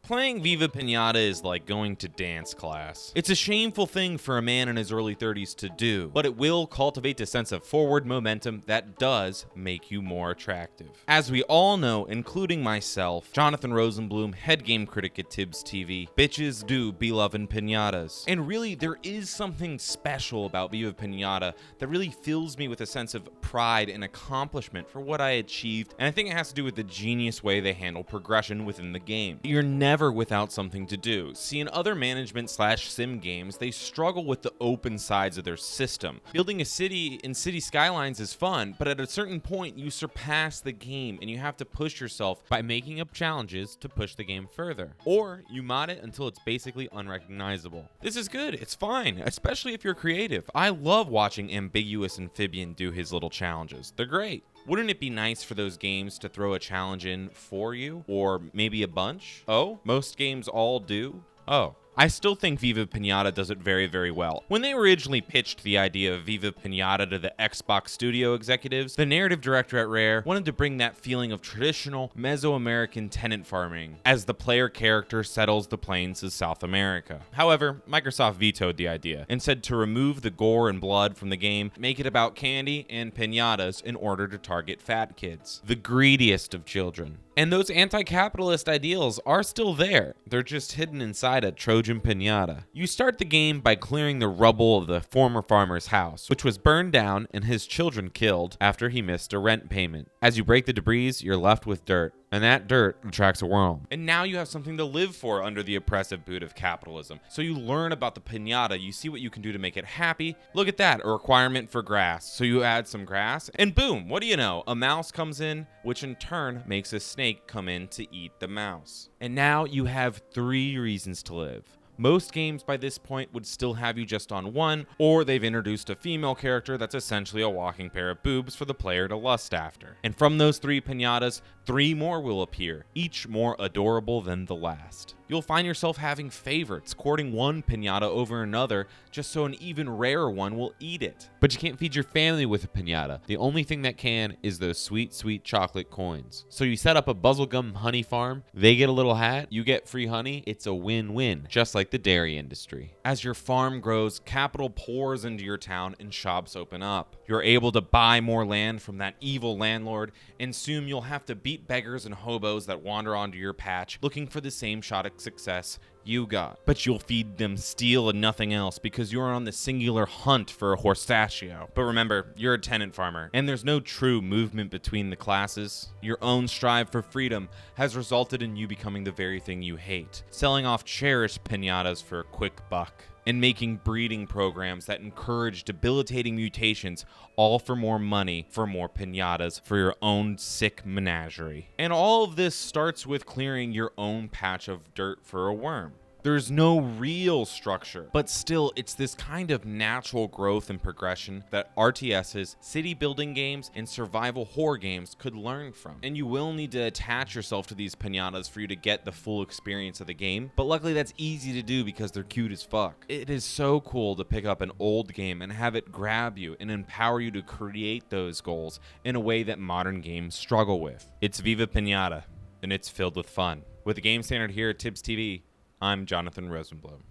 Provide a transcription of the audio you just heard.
Playing Viva Piñata is like going to dance class. It's a shameful thing for a man in his early 30s to do, but it will cultivate a sense of forward momentum that does make you more attractive. As we all know, including myself, Jonathan Rosenblum, head game critic at TibsTV, bitches do be loving piñatas. And really, there is something special about Viva Piñata that really fills me with a sense of pride and accomplishment for what I achieved, and I think it has to do with the genius way they handle progression within the game. You're never without something to do. See, in other management/sim games, they struggle with the open sides of their system. Building a city in City Skylines is fun, but at a certain point, you surpass the game and you have to push yourself by making up challenges to push the game further. Or you mod it until it's basically unrecognizable. This is good, it's fine, especially if you're creative. I love watching Ambiguous Amphibian do his little challenges. They're great. Wouldn't it be nice for those games to throw a challenge in for you? Or maybe a bunch? Oh, most games all do? Oh. I still think Viva Piñata does it very, very well. When they originally pitched the idea of Viva Piñata to the Xbox studio executives, the narrative director at Rare wanted to bring that feeling of traditional Mesoamerican tenant farming as the player character settles the plains of South America. However, Microsoft vetoed the idea and said to remove the gore and blood from the game, make it about candy and piñatas in order to target fat kids, the greediest of children. And those anti-capitalist ideals are still there. They're just hidden inside a Trojan piñata. You start the game by clearing the rubble of the former farmer's house, which was burned down and his children killed after he missed a rent payment. As you break the debris, you're left with dirt. And that dirt attracts a worm. And now you have something to live for under the oppressive boot of capitalism. So you learn about the piñata, you see what you can do to make it happy. Look at that, a requirement for grass. So you add some grass, and boom, what do you know? A mouse comes in, which in turn makes a snake come in to eat the mouse. And now you have 3 reasons to live. Most games by this point would still have you just on one, or they've introduced a female character that's essentially a walking pair of boobs for the player to lust after. And from those 3 piñatas, 3 more will appear, each more adorable than the last. You'll find yourself having favorites, courting one piñata over another just so an even rarer one will eat it. But you can't feed your family with a piñata. The only thing that can is those sweet, sweet chocolate coins. So you set up a bubblegum honey farm, they get a little hat, you get free honey, it's a win-win, just like the dairy industry. As your farm grows, capital pours into your town and shops open up. You're able to buy more land from that evil landlord, and soon you'll have to beat beggars and hobos that wander onto your patch looking for the same shot at success you got. But you'll feed them steel and nothing else because you're on the singular hunt for a horstachio. But remember, you're a tenant farmer, and there's no true movement between the classes. Your own strive for freedom has resulted in you becoming the very thing you hate, selling off cherished piñatas for a quick buck, and making breeding programs that encourage debilitating mutations, all for more money, for more piñatas, for your own sick menagerie. And all of this starts with clearing your own patch of dirt for a worm. There's no real structure, but still it's this kind of natural growth and progression that RTSs, city building games, and survival horror games could learn from. And you will need to attach yourself to these piñatas for you to get the full experience of the game, but luckily that's easy to do because they're cute as fuck. It is so cool to pick up an old game and have it grab you and empower you to create those goals in a way that modern games struggle with. It's Viva Piñata, and it's filled with fun. With the Game Standard here at TibsTV, I'm Jonathan Rosenblum.